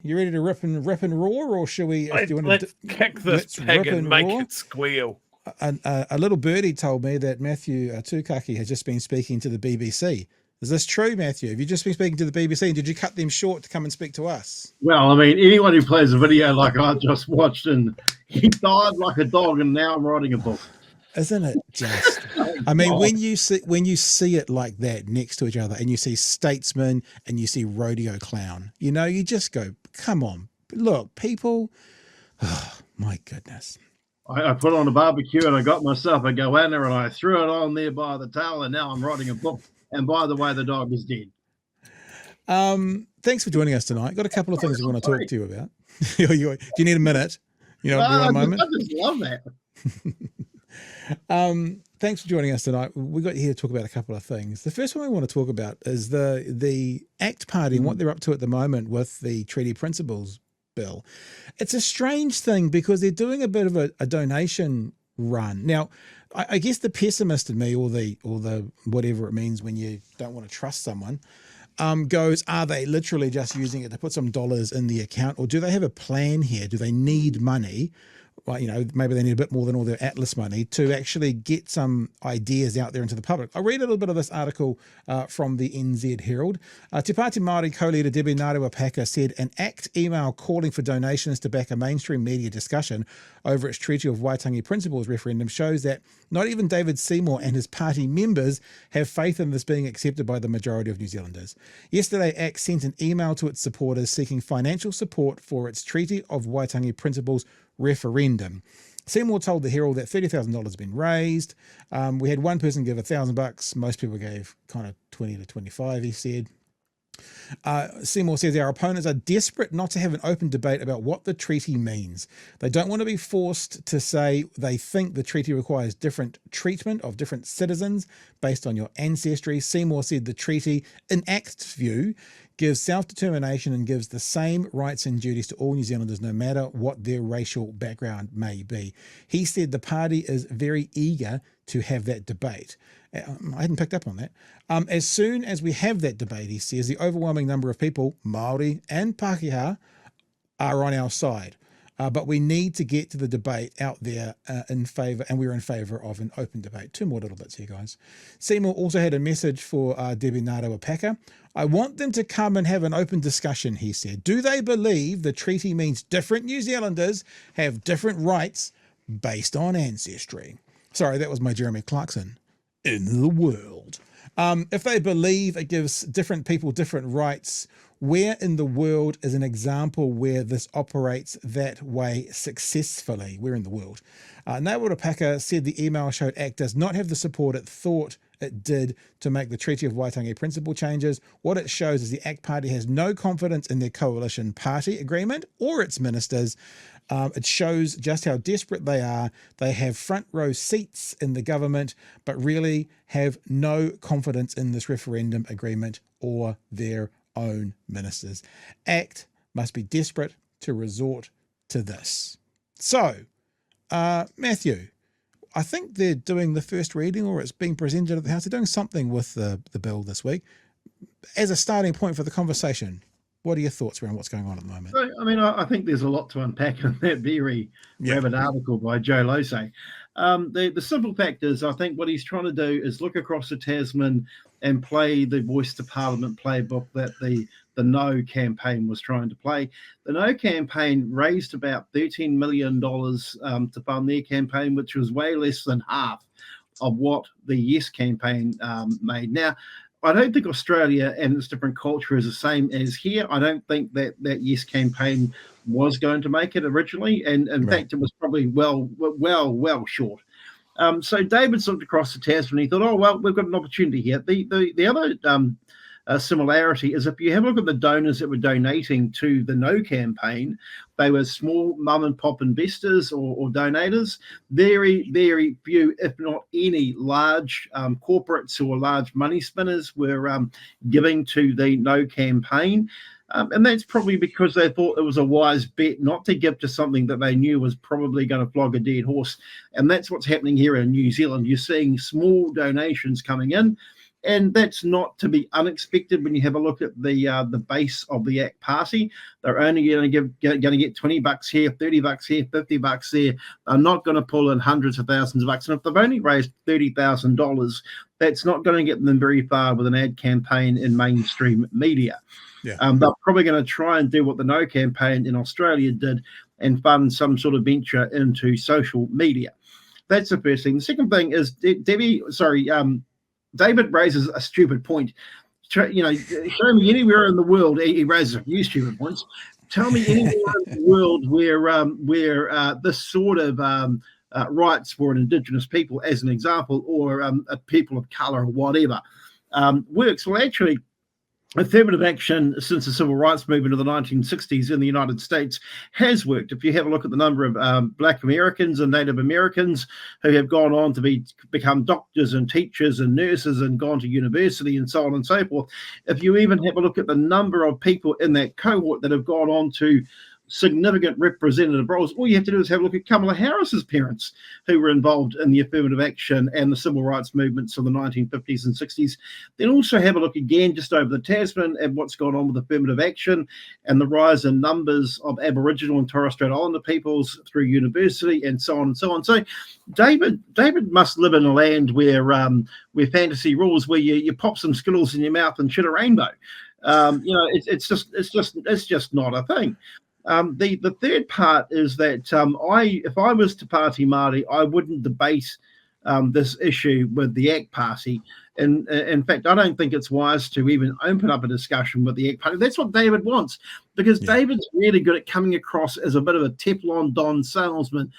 You ready to rip and roar, or shall we? If you want Let's kick this pig and make it squeal. A little birdie told me that Matthew Tukaki has just been speaking to the BBC. Is this true, Matthew? Have you just been speaking to the BBC, and did you cut them short to come and speak to us? Well, I mean, anyone who plays a video like I just watched, and he died like a dog, and now I'm writing a book. Isn't it just? I mean, when you see it like that next to each other, and you see statesman and you see rodeo clown, you just go, come on, look, people. Oh my goodness. I put on a barbecue and I got myself a goanna and I threw it on there by the tail, and now I'm writing a book. And by the way, the dog is dead. Thanks for joining us tonight. Got a couple of things we want to talk to you about. Do you need a minute? Do you want a moment? I just love that. Thanks for joining us tonight. We got here to talk about a couple of things. The first one we want to talk about is the ACT Party and what they're up to at the moment with the Treaty Principles Bill. It's a strange thing because they're doing a bit of a donation run. Now, I guess the pessimist in me, or the whatever it means when you don't want to trust someone, goes, are they literally just using it to put some dollars in the account, or do they have a plan here? Do they need money? Well, maybe they need a bit more than all their Atlas money to actually get some ideas out there into the public. I read a little bit of this article from the NZ Herald. Te Pāti Māori co-leader Debbie Ngarewa-Packer said an ACT email calling for donations to back a mainstream media discussion over its Treaty of Waitangi Principles referendum shows that not even David Seymour and his party members have faith in this being accepted by the majority of New Zealanders. Yesterday, ACT sent an email to its supporters seeking financial support for its Treaty of Waitangi Principles referendum. Seymour told the Herald that $30,000 has been raised. We had one person give $1,000. Most people gave kind of 20 to 25, he said. Seymour says our opponents are desperate not to have an open debate about what the treaty means. They don't want to be forced to say they think the treaty requires different treatment of different citizens based on your ancestry. Seymour said the treaty, in ACT's view, gives self-determination and gives the same rights and duties to all New Zealanders, no matter what their racial background may be. He said the party is very eager to have that debate. I hadn't picked up on that. As soon as we have that debate, he says, the overwhelming number of people, Māori and Pākehā, are on our side. But we need to get to the debate out there in favour, and we're in favour of an open debate. Two more little bits here, guys. Seymour also had a message for Debbie Ngarewa-Packer. I want them to come and have an open discussion, he said. Do they believe the treaty means different New Zealanders have different rights based on ancestry? Sorry, that was my Jeremy Clarkson. In the world. If they believe it gives different people different rights, where in the world is an example where this operates that way successfully? Where in the world? Ngarewa-Packer said the email showed ACT does not have the support it thought it did to make the Treaty of Waitangi principle changes. What it shows is the ACT Party has no confidence in their coalition party agreement or its ministers. It shows just how desperate they are. They have front row seats in the government, but really have no confidence in this referendum agreement or their own ministers. ACT must be desperate to resort to this. So, Matthew, I think they're doing the first reading, or it's being presented at the House. They're doing something with the bill this week. As a starting point for the conversation, what are your thoughts around what's going on at the moment? I mean, I think there's a lot to unpack in that very rabid article by Joe Losey. The simple fact is, I think what he's trying to do is look across the Tasman and play the Voice to Parliament playbook that the No campaign was trying to play. The No campaign raised about $13 million to fund their campaign, which was way less than half of what the Yes campaign made. Now, I don't think Australia and its different culture is the same as here. I don't think that Yes campaign was going to make it originally, and in fact, it was probably well short. So David looked across the Tasman and he thought, oh, well, we've got an opportunity here. The other similarity is if you have a look at the donors that were donating to the No campaign, they were small mum and pop investors or donators. Very, very few, if not any, large corporates or large money spinners were giving to the No campaign. And that's probably because they thought it was a wise bet not to give to something that they knew was probably going to flog a dead horse. And that's what's happening here in New Zealand. You're seeing small donations coming in. And that's not to be unexpected when you have a look at the base of the ACT Party. They're only going to get $20 here, $30 here, $50 there. They're not going to pull in hundreds of thousands of bucks. And if they've only raised $30,000, that's not going to get them very far with an ad campaign in mainstream media. Yeah. They're probably going to try and do what the No campaign in Australia did and fund some sort of venture into social media. That's the first thing. The second thing is David raises a stupid point. Show me anywhere in the world. He raises a few stupid points. Tell me anywhere in the world where this sort of rights for an Indigenous people, as an example, or a people of colour or whatever, works. Well, actually, affirmative action since the civil rights movement of the 1960s in the United States has worked. If you have a look at the number of Black Americans and Native Americans who have gone on to become doctors and teachers and nurses and gone to university and so on and so forth, if you even have a look at the number of people in that cohort that have gone on to significant representative roles, all you have to do is have a look at Kamala Harris's parents who were involved in the affirmative action and the civil rights movements of the 1950s and 60s. Then also have a look again just over the Tasman at what's gone on with affirmative action and the rise in numbers of Aboriginal and Torres Strait Islander peoples through university and so on and so on. So David must live in a land where fantasy rules, where you pop some Skittles in your mouth and shit a rainbow. It's just not a thing. The third part is that if I was to Party Māori, I wouldn't debate this issue with the ACT Party. And in fact, I don't think it's wise to even open up a discussion with the ACT Party. That's what David wants, because David's really good at coming across as a bit of a Teflon Don salesman.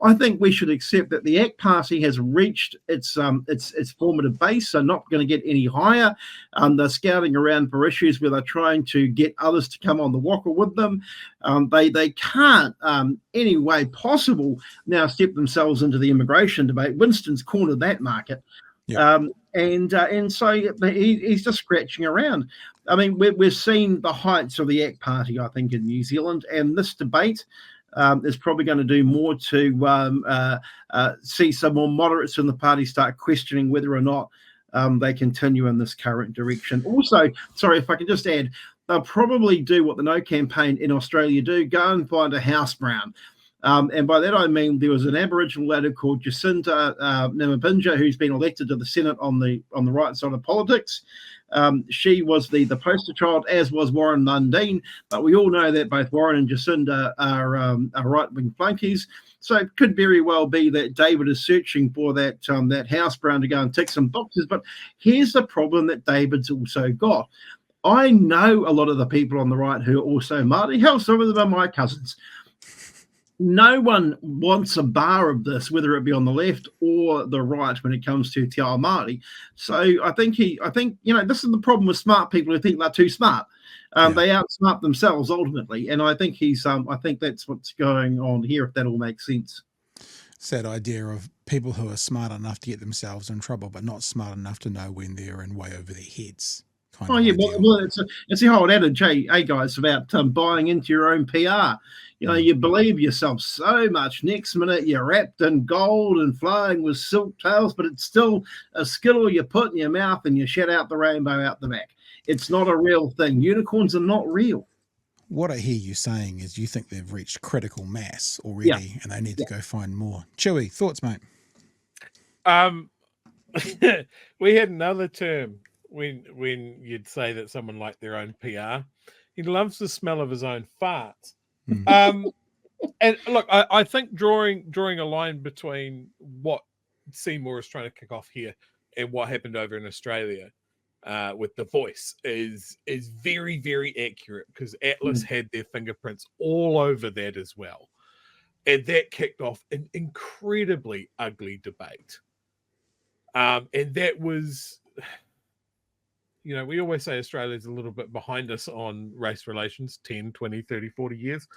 I think we should accept that the ACT Party has reached its formative base, so not going to get any higher. They're scouting around for issues where they're trying to get others to come on the walker with them. They can't, any way possible, now step themselves into the immigration debate. Winston's cornered that market. Yeah. And so he's just scratching around. I mean, we've seen the heights of the ACT Party, I think, in New Zealand, and this debate is probably going to do more to see some more moderates in the party start questioning whether or not they continue in this current direction. Also, sorry, if I can just add, they'll probably do what the No campaign in Australia do, go and find a house brown. And by that I mean there was an Aboriginal lady called Jacinta Namabinja who's been elected to the Senate on the right side of politics. She was the poster child, as was Warren Mundine, but we all know that both Warren and Jacinta are right-wing flunkies. So it could very well be that David is searching for that house brown to go and tick some boxes. But here's the problem that David's also got. I know a lot of the people on the right who are also Māori. Hell, some of them are my cousins. No one wants a bar of this, whether it be on the left or the right, when it comes to Te Ao Māori. So I think this is the problem with smart people who think they're too smart. They outsmart themselves ultimately, and I think I think that's what's going on here. If that all makes sense. It's that idea of people who are smart enough to get themselves in trouble, but not smart enough to know when they're in way over their heads. Well, it's the whole adage, hey guys, about buying into your own PR. You believe yourself so much. Next minute, you're wrapped in gold and flying with silk tails, but it's still a Skittle you put in your mouth and you shed out the rainbow out the back. It's not a real thing. Unicorns are not real. What I hear you saying is you think they've reached critical mass already, and they need to go find more. Chewy, thoughts, mate? We had another term when you'd say that someone liked their own PR. He loves the smell of his own farts. And look, I think drawing a line between what Seymour is trying to kick off here and what happened over in Australia with The Voice is very, very accurate, because Atlas had their fingerprints all over that as well. And that kicked off an incredibly ugly debate. And that was... we always say Australia's a little bit behind us on race relations, 10, 20, 30, 40 years.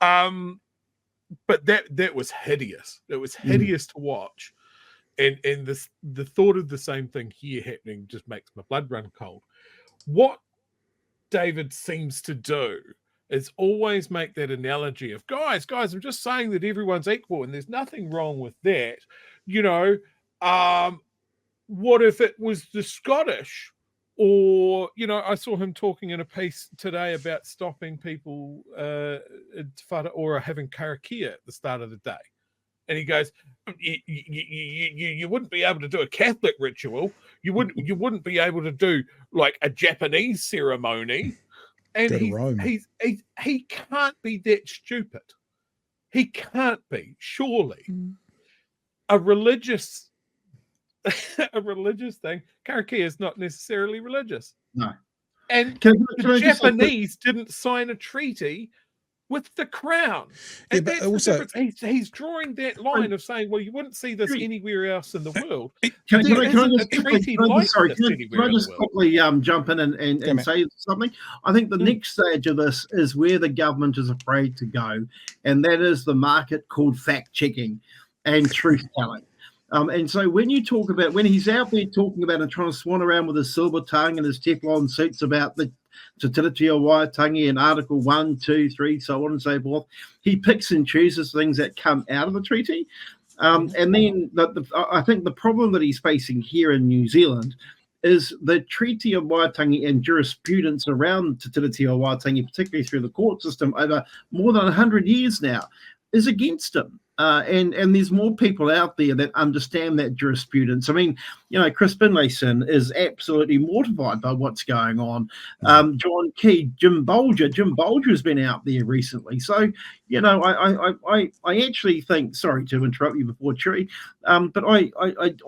But that was hideous. It was hideous to watch. And the thought of the same thing here happening just makes my blood run cold. What David seems to do is always make that analogy of, guys, I'm just saying that everyone's equal and there's nothing wrong with that. what if it was the Scottish? Or, I saw him talking in a piece today about stopping people or having karakia at the start of the day. And he goes, you wouldn't be able to do a Catholic ritual. You wouldn't be able to do like a Japanese ceremony. And he can't be that stupid. He can't be, surely. A religious thing. Karakia is not necessarily religious. No. And the Japanese didn't sign a treaty with the crown. And that's also, the difference. He's drawing that line of saying, well, you wouldn't see this anywhere else in the world. Can I just quickly jump in and say something? I think the next stage of this is where the government is afraid to go, and that is the market called fact-checking and truth-telling. And so when he's out there talking about and trying to swan around with his silver tongue and his Teflon suits about the Te Tiriti o Waitangi and Article 1, 2, 3, so on and so forth, he picks and chooses things that come out of the treaty. And then I think the problem that he's facing here in New Zealand is the Treaty of Waitangi and jurisprudence around Te Tiriti o Waitangi, particularly through the court system over more than 100 years now, is against him. And there's more people out there that understand that jurisprudence. I mean, Chris Finlayson is absolutely mortified by what's going on. John Key, Jim Bolger has been out there recently. So, I actually think, sorry to interrupt you before, Cherie, but I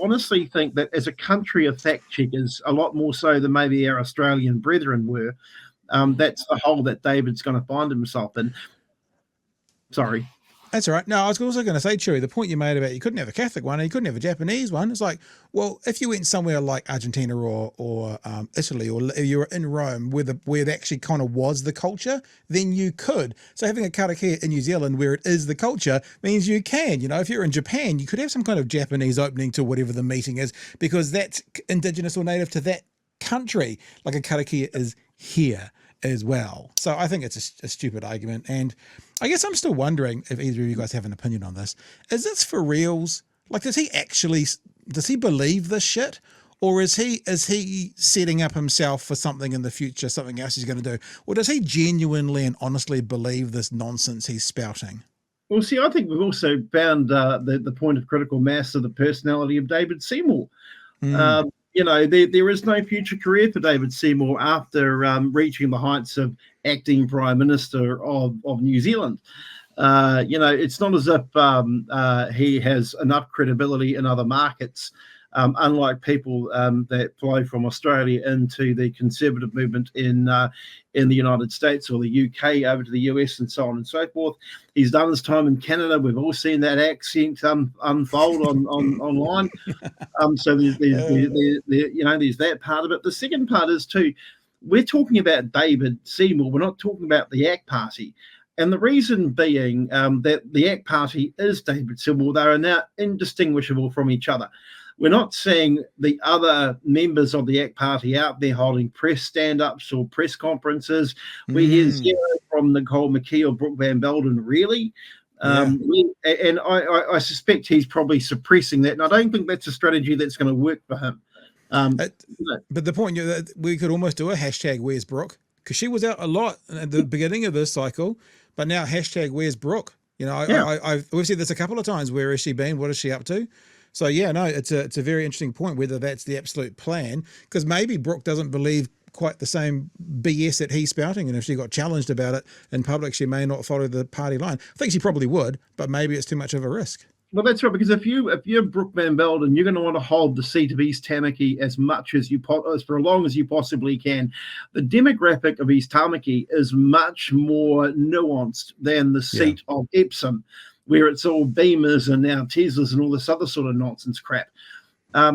honestly think that as a country of fact checkers, a lot more so than maybe our Australian brethren were, that's the hole that David's going to find himself in. Sorry. That's all right. No, I was also going to say, Chewie, the point you made about you couldn't have a Catholic one and you couldn't have a Japanese one. It's like, well, if you went somewhere like Argentina or Italy, or you were in Rome where it actually kind of was the culture, then you could. So having a karakia in New Zealand where it is the culture means you can. If you're in Japan, you could have some kind of Japanese opening to whatever the meeting is because that's indigenous or native to that country. Like a karakia is here as well. So I think it's a stupid argument. And I guess I'm still wondering if either of you guys have an opinion on this. Is this for reals? Like, does he believe this shit? Or is he setting up himself for something in the future, something else he's going to do? Or does he genuinely and honestly believe this nonsense he's spouting? Well, see, I think we've also found the point of critical mass of the personality of David Seymour. There is no future career for David Seymour after reaching the heights of acting Prime Minister of New Zealand. It's not as if he has enough credibility in other markets, unlike people that flow from Australia into the conservative movement in the United States or the UK over to the US and so on and so forth. He's done his time in Canada. We've all seen that accent unfold online. So there's that part of it. The second part is too, we're talking about David Seymour. We're not talking about the ACT Party. And the reason being that the ACT Party is David Seymour. They are now indistinguishable from each other. We're not seeing the other members of the ACT Party out there holding press stand-ups or press conferences. We hear zero from Nicole McKee or Brooke Van Belden, really. And I suspect he's probably suppressing that. And I don't think that's a strategy that's going to work for him. But the point, we could almost do a hashtag Where's Brooke? Because she was out a lot at the beginning of this cycle. But now hashtag Where's Brooke? We've said this a couple of times. Where has she been? What is she up to? So it's a very interesting point whether that's the absolute plan, because maybe Brooke doesn't believe quite the same BS that he's spouting, and if she got challenged about it in public, she may not follow the party line. I think she probably would, but maybe it's too much of a risk. Well, that's right, because if you're Brooke Van Belden, you're going to want to hold the seat of East Tamaki as much as for as long as you possibly can. The demographic of East Tamaki is much more nuanced than the seat of Epsom, where it's all Beamers and now Teslas and all this other sort of nonsense crap.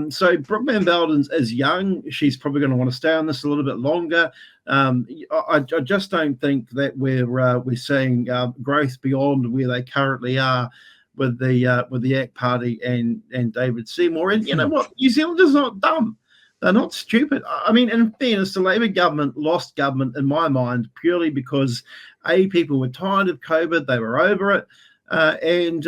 So Brooke Van Belden is young. She's probably going to want to stay on this a little bit longer. I just don't think that we're seeing growth beyond where they currently are with the ACT Party and David Seymour. And you know what? New Zealanders are not dumb. They're not stupid. I mean, in fairness, the Labour government lost government in my mind purely because people were tired of COVID. They were over it. And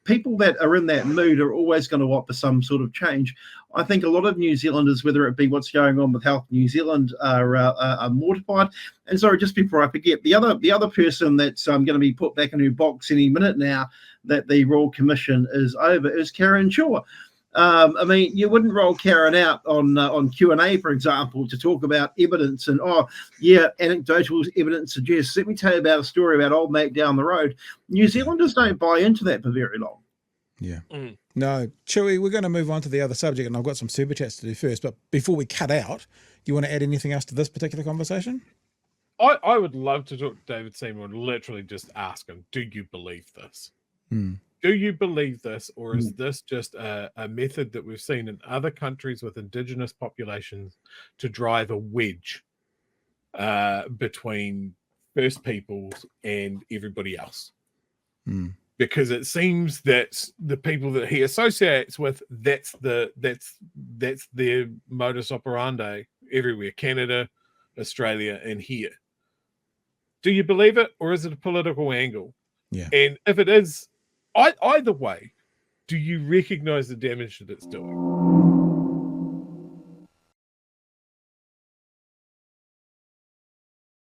people that are in that mood are always going to want for some sort of change. I think a lot of New Zealanders, whether it be what's going on with Health New Zealand, are mortified. And sorry, just before I forget, the other person that's going to be put back in her box any minute now that the Royal Commission is over is Karen Shaw. You wouldn't roll Karen out on Q&A, for example, to talk about evidence and, anecdotal evidence suggests. Let me tell you about a story about old mate down the road. New Zealanders don't buy into that for very long. Yeah. No, Chewy, we're going to move on to the other subject, and I've got some super chats to do first. But before we cut out, do you want to add anything else to this particular conversation? I would love to talk to David Seymour and literally just ask him, do you believe this? Do you believe this, or is this just a method that we've seen in other countries with indigenous populations to drive a wedge between First Peoples and everybody else? Because it seems that the people that he associates with, that's their modus operandi everywhere, Canada, Australia, and here. Do you believe it, or is it a political angle? Yeah. And if it is, either way, do you recognize the damage that it's doing?